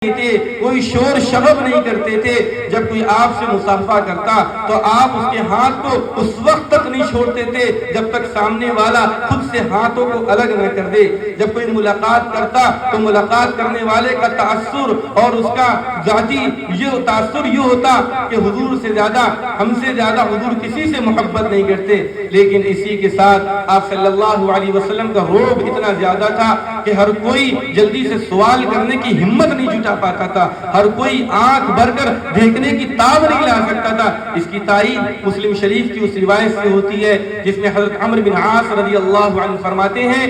تھے، کوئی شور شغب نہیں کرتے تھے۔ جب کوئی آپ سے مصافحہ کرتا تو آپ اس کے ہاتھ کو اس وقت تک نہیں چھوڑتے تھے جب تک سامنے والا خود سے ہاتھوں کو الگ نہ کر دے۔ جب کوئی ملاقات کرتا تو ملاقات کرنے والے کا تاثر اور اس کا ذاتی یہ تاثر یہ ہوتا کہ حضور سے زیادہ، ہم سے زیادہ حضور کسی سے محبت نہیں کرتے، لیکن اسی کے ساتھ آپ صلی اللہ علیہ وسلم کا رعب اتنا زیادہ تھا کہ ہر کوئی جلدی سے سوال کرنے کی ہمت نہیں جٹا پاتا تھا، ہر کوئی آنکھ بھر کر دیکھنے کی تاب نہیں لا سکتا تھا۔ اس کی تائید مسلم شریف کی اس روایت سے ہوتی ہے جس میں حضرت عمرو بن عاص رضی اللہ عنہ فرماتے ہیں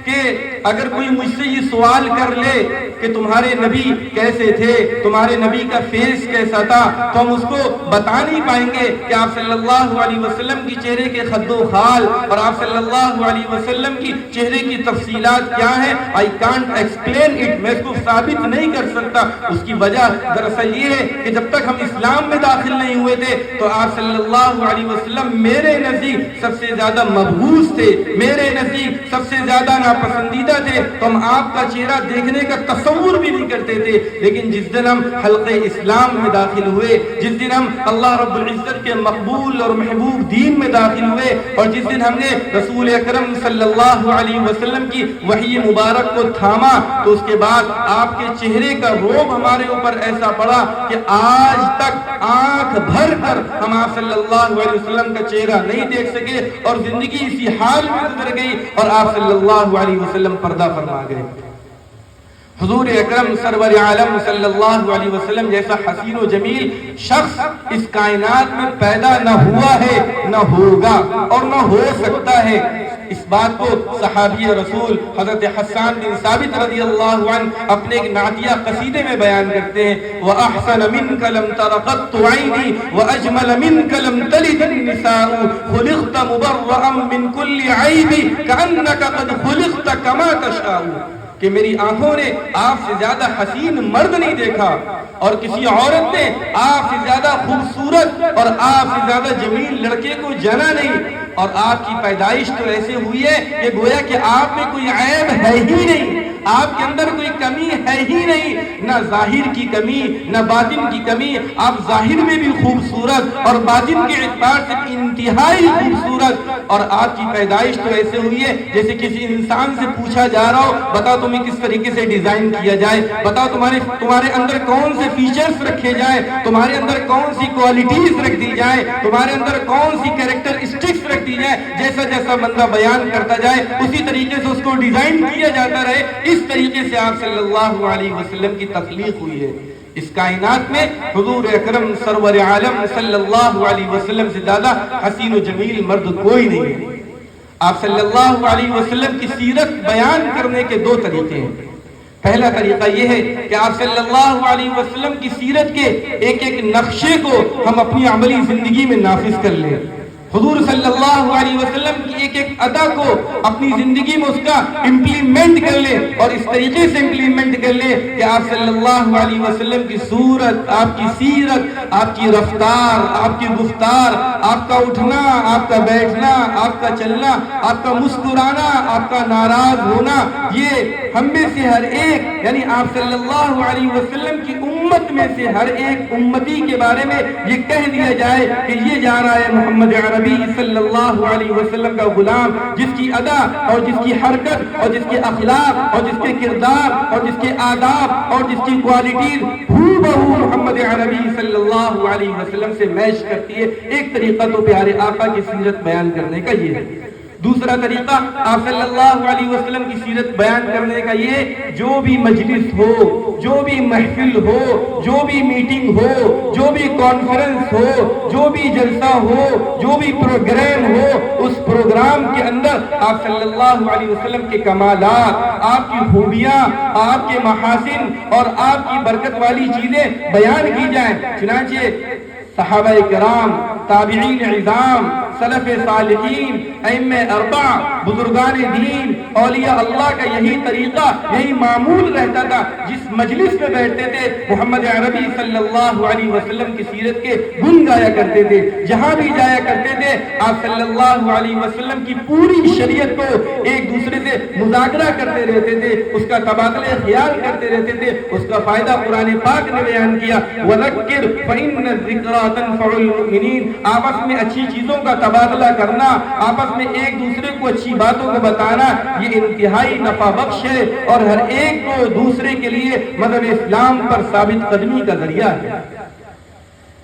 کہ اگر کوئی مجھ سے یہ سوال کر لے کہ تمہارے نبی کیسے تھے، تمہارے نبی کا فیس کیسا تھا، تو ہم اس کو بتا نہیں پائیں گے کہ آپ صلی اللہ علیہ وسلم کی چہرے کے خد و خال اور آپ صلی اللہ علیہ وسلم کی چہرے کی تفصیلات کیا ہیں۔ I can't explain it، میں اس کو ثابت نہیں کر سکتا۔ اس کی وجہ دراصل یہ ہے کہ جب تک ہم اسلام میں داخل نہیں ہوئے تھے تو آپ صلی اللہ علیہ وسلم میرے نزدیک سب سے زیادہ مبغوض تھے، میرے نزدیک سب سے زیادہ ناپسندیدہ تھے، تو ہم آپ کا چہرہ دیکھنے کا تصور بھی نہیں کرتے تھے۔ لیکن جس دن ہم حلقہ اسلام میں داخل ہوئے، جس دن ہم اللہ رب العزت کے مقبول اور محبوب دین میں داخل ہوئے، اور جس دن ہم نے رسول اکرم صلی اللہ علیہ وسلم کی وحی مبارک کو تھاما، تو اس کے بعد آپ کے چہرے کا رعب ہمارے اوپر ایسا پڑا کہ آج تک آنکھ بھر کر ہم آپ صلی اللہ علیہ وسلم کا چہرہ نہیں دیکھ سکے، اور زندگی اسی حال میں گزر گئی اور آپ صلی اللہ علیہ وسلم پردہ فرما گئے۔ حضور اکرم سرور عالم صلی اللہ علیہ وسلم جیسا حسین و جمیل شخص اس کائنات میں پیدا نہ ہوا ہے، نہ ہوگا اور نہ ہو سکتا ہے۔ اس بات کو صحابی رسول حضرت حسان بن ثابت رضی اللہ عنہ اپنے ایک نعتیہ قصیدے میں بیان کرتے ہیں، وَأَحْسَنَ مِنْكَ لَمْ تَرَ قَطُّ عَيْنِي وَأَجْمَلَ مِنْكَ لَمْ تَلِدِ النِّسَاءُ خُلِقْتَ مُبَرَّأً مِنْ كُلِّ عَيْبٍ كَأَنَّكَ قَدْ خُلِقْتَ كَمَا تَشَاءُ، کہ میری آنکھوں نے آپ سے زیادہ حسین مرد نہیں دیکھا، اور کسی عورت نے آپ سے زیادہ خوبصورت اور آپ سے زیادہ جمیل لڑکے کو جنا نہیں، اور آپ کی پیدائش تو ایسے ہوئی ہے کہ گویا کہ آپ میں کوئی عیب ہے ہی نہیں، آپ کے اندر کوئی کمی ہے ہی نہیں، نہ ظاہر کی کمی نہ باطن کی کمی، آپ ظاہر میں بھی خوبصورت اور باطن کے اعتبار سے انتہائی خوبصورت، اور آپ کی پیدائش تو ایسے ہوئی ہے جیسے کسی انسان سے پوچھا جا رہا ہو بتاؤ تمہیں کس طریقے سے ڈیزائن کیا جائے، بتاؤ تمہارے اندر کون سے فیچرز رکھے جائیں، تمہارے اندر کون سی کوالٹیز رکھ دی جائیں، تمہارے اندر کون سی کیریکٹرسٹکس رکھ دی جائے، جیسا جیسا بندہ بیان کرتا جائے اسی طریقے سے اس کو ڈیزائن کیا جاتا رہے۔ اس طریقے سے آپ صلی اللہ علیہ وسلم کی تخلیق ہوئی ہے۔ اس کائنات میں حضور اکرم سرور عالم صلی اللہ علیہ وسلم سے زیادہ حسین و جمیل مرد کوئی نہیں ہے۔ آپ صلی اللہ علیہ وسلم کی سیرت بیان کرنے کے دو طریقے ہیں۔ پہلا طریقہ یہ ہے کہ آپ صلی اللہ علیہ وسلم کی سیرت کے ایک ایک نقشے کو ہم اپنی عملی زندگی میں نافذ کر لیں، حضور صلی اللہ علیہ وسلم کی ایک ایک ادا کو اپنی زندگی میں اس کا امپلیمنٹ کر لیں، اور اس طریقے سے امپلیمنٹ کر لیں کہ آپ صلی اللہ علیہ وسلم کی صورت، آپ کی سیرت، آپ کی رفتار، آپ کی گفتار، آپ کا اٹھنا، آپ کا بیٹھنا، آپ کا چلنا، آپ کا مسکرانا، آپ کا ناراض ہونا، یہ ہم میں سے ہر ایک یعنی آپ صلی اللہ علیہ وسلم کی امت میں سے ہر ایک امتی کے بارے میں یہ کہہ دیا جائے کہ یہ جا رہا ہے محمد عربی صلی اللہ علیہ وسلم کا غلام، جس کی ادا اور جس کی حرکت اور جس کے اخلاق اور جس کے کردار اور جس کے آداب اور جس کی کوالٹیز ہو بہو محمد عربی صلی اللہ علیہ وسلم سے میچ کرتی ہے۔ ایک طریقہ تو پیارے آقا کی سیرت بیان کرنے کا یہ ہے۔ دوسرا طریقہ آپ صلی اللہ علیہ وسلم کی سیرت بیان کرنے کا یہ، جو بھی مجلس ہو، جو بھی محفل ہو، جو بھی میٹنگ ہو، جو بھی کانفرنس ہو، جو بھی جلسہ ہو، جو بھی پروگرام ہو، اس پروگرام کے اندر آپ صلی اللہ علیہ وسلم کے کمالات، آپ کی خوبیاں، آپ کے محاسن اور آپ کی برکت والی چیزیں بیان کی جائیں۔ چنانچہ صحابہ کرام، تابعین عظام، سلف صالحین ائمہ اربع بزرگان دین اولیاء اللہ کا یہی طریقہ یہی معمول رہتا تھا. جس مجلس میں بیٹھتے تھے محمد عربی صلی اللہ علیہ وسلم کی سیرت کے گن گایا کرتے تھے. جہاں بھی جایا کرتے تھے آپ صلی اللہ علیہ وسلم کی پوری شریعت کو ایک دوسرے سے مذاکرہ کرتے رہتے تھے, اس کا تبادلہ خیال کرتے رہتے تھے. اس کا فائدہ قرآن پاک نے بیان کیا, وَذَكِّرْ فَإِنَّ الذِّكْرَىٰ تَنفَعُ الْمُؤْمِنِينَ. آپس میں اچھی چیزوں کا تبادلہ کرنا, آپس میں ایک دوسرے کو اچھی باتوں کو بتانا, یہ انتہائی نفع بخش ہے اور ہر ایک کو دوسرے کے لیے مذہب اسلام پر ثابت قدمی کا ذریعہ ہے.